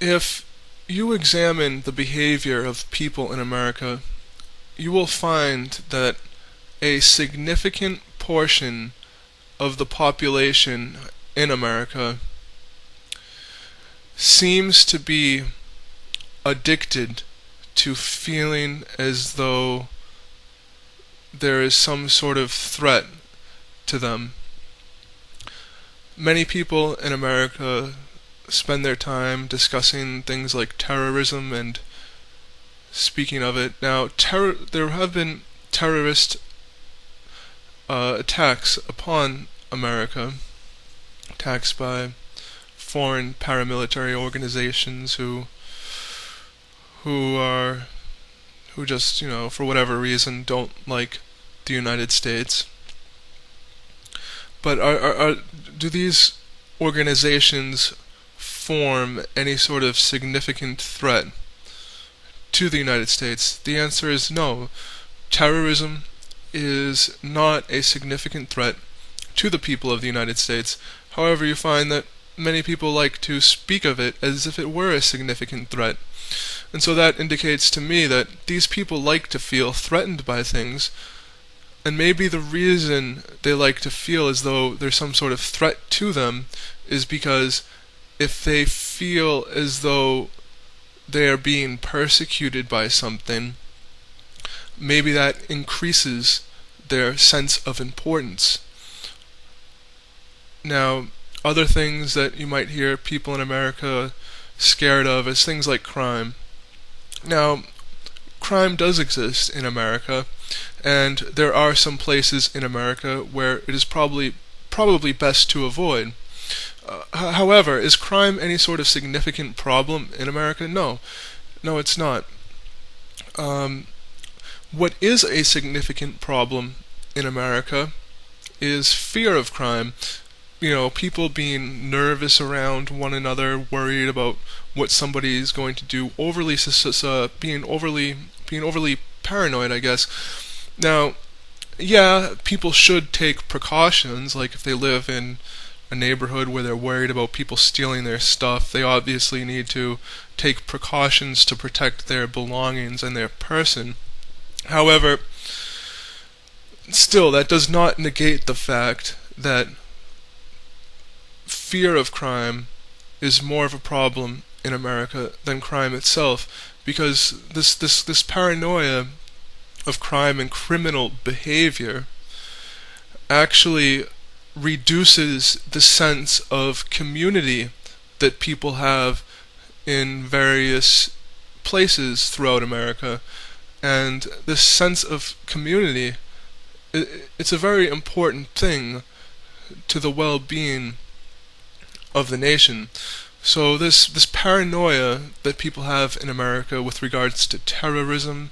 If you examine the behavior of people in America, you will find that a significant portion of the population in America seems to be addicted to feeling as though there is some sort of threat to them. Many people in America spend their time discussing things like terrorism and speaking of it. Now, there have been terrorist attacks upon America, attacks by foreign paramilitary organizations who are who just, for whatever reason don't like the United States. But do these organizations form any sort of significant threat to the United States? The answer is no. Terrorism is not a significant threat to the people of the United States. However, you find that many people like to speak of it as if it were a significant threat. And so that indicates to me that these people like to feel threatened by things, and maybe the reason they like to feel as though there's some sort of threat to them is because if they feel as though they are being persecuted by something, maybe that increases their sense of importance. Now, other things that you might hear people in America scared of is things like crime. Now, crime does exist in America, and there are some places in America where it is probably best to avoid. However, is crime any sort of significant problem in America? No, it's not. What is a significant problem in America is fear of crime. People being nervous around one another, worried about what somebody is going to do, being overly paranoid, I guess. Now, yeah, people should take precautions, like if they live in a neighborhood where they're worried about people stealing their stuff, they obviously need to take precautions to protect their belongings and their person. However, still, that does not negate the fact that fear of crime is more of a problem in America than crime itself, because this paranoia of crime and criminal behavior actually reduces the sense of community that people have in various places throughout America. And this sense of community, it's a very important thing to the well-being of the nation. So this paranoia that people have in America with regards to terrorism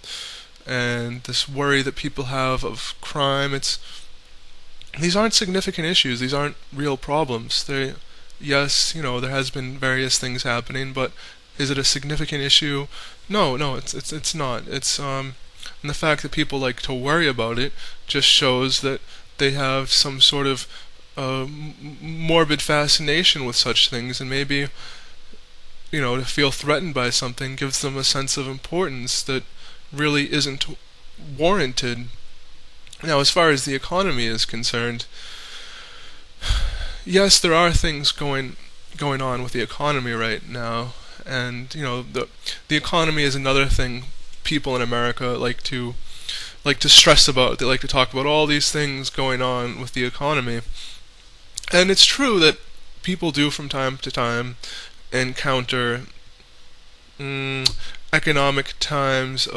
and this worry that people have of crime, these aren't significant issues. These aren't real problems. Yes, there has been various things happening, but is it a significant issue? No, it's not. And the fact that people like to worry about it just shows that they have some sort of morbid fascination with such things, and maybe, to feel threatened by something gives them a sense of importance that really isn't warranted. Now, as far as the economy is concerned, yes, there are things going on with the economy right now, and the economy is another thing people in America like to stress about. They like to talk about all these things going on with the economy. And it's true that people do from time to time encounter economic times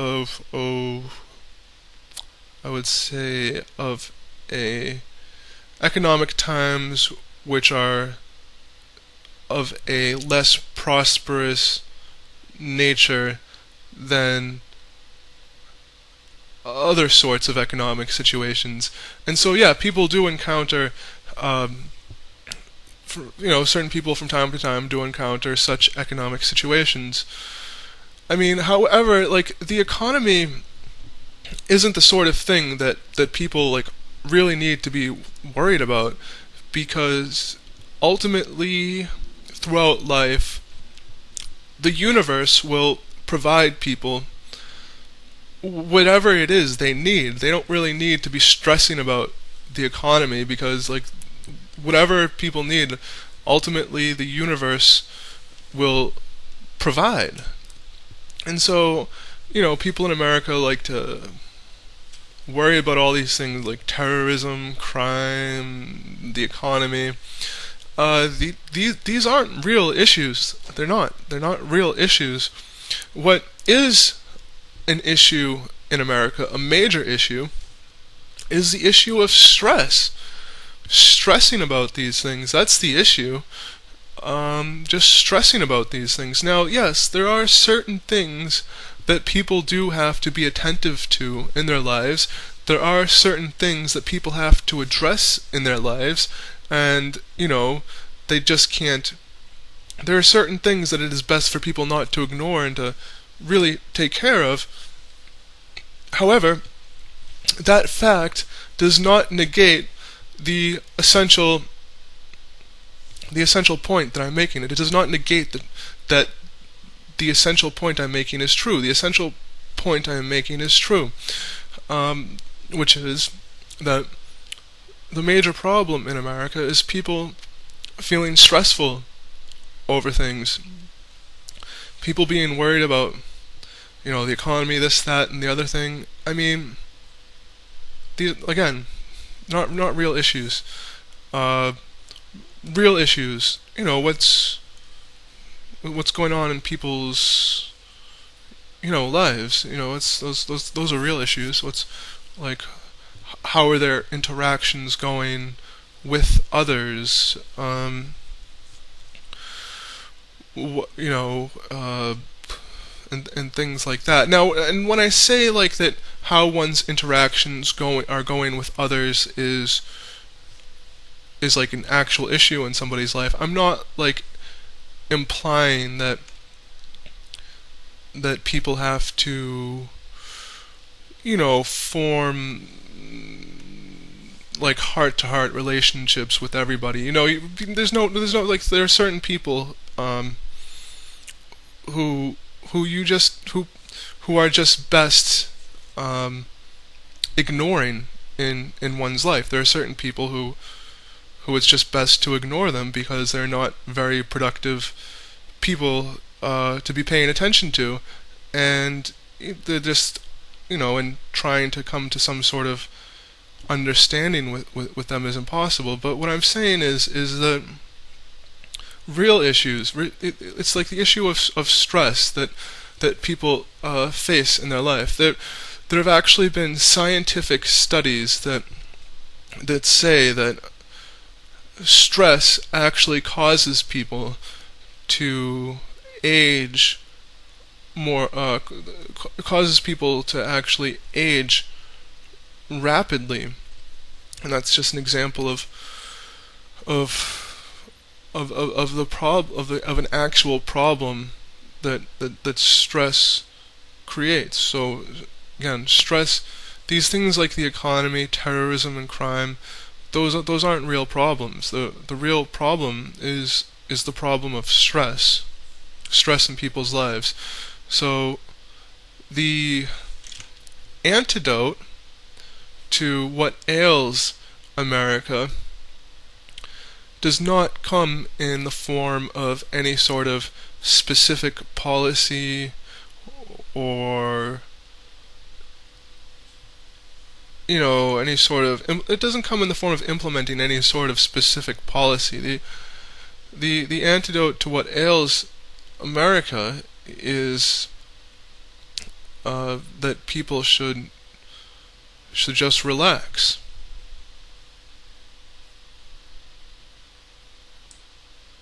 economic times which are of a less prosperous nature than other sorts of economic situations. And so, yeah, people do encounter certain people from time to time do encounter such economic situations. I mean, however, the economy isn't the sort of thing that people really need to be worried about, because ultimately throughout life the universe will provide people whatever it is they need. They don't really need to be stressing about the economy, because like whatever people need, ultimately the universe will provide. And so, people in America like to worry about all these things like terrorism, crime, the economy. These aren't real issues. They're not. They're not real issues. What is an issue in America, a major issue, is the issue of stress. Stressing about these things, that's the issue. Just stressing about these things. Now, yes, there are certain things that people do have to be attentive to in their lives. There are certain things that people have to address in their lives, and, they just can't. There are certain things that it is best for people not to ignore and to really take care of. However, that fact does not negate the essential point that I'm making. It does not negate that the essential point I'm making is true. The essential point I'm making is true, which is that the major problem in America is people feeling stressful over things. People being worried about, the economy, this, that, and the other thing. I mean, these, again, not real issues. Real issues, what's going on in people's, lives. It's those are real issues. What's like, how are their interactions going with others? And things like that. Now, and when I say like that, how one's interactions are going with others is like an actual issue in somebody's life, I'm not like implying that people have to, form like heart-to-heart relationships with everybody. There's no like, there are certain people who are just best ignoring in one's life. There are certain people who it's just best to ignore them because they're not very productive people to be paying attention to, and they're just, and trying to come to some sort of understanding with them is impossible. But what I'm saying is that real issues, it's like the issue of stress that people face in their life. There have actually been scientific studies that say that stress actually causes people to age more, causes people to actually age rapidly, and that's just an example of an actual problem that stress creates. So again, stress, these things like the economy, terrorism, and crime, those aren't real problems. The real problem is the problem of stress in people's lives. So the antidote to what ails America does not come in the form of any sort of specific policy or any sort of, it doesn't come in the form of implementing any sort of specific policy. The antidote to what ails America is that people should just relax.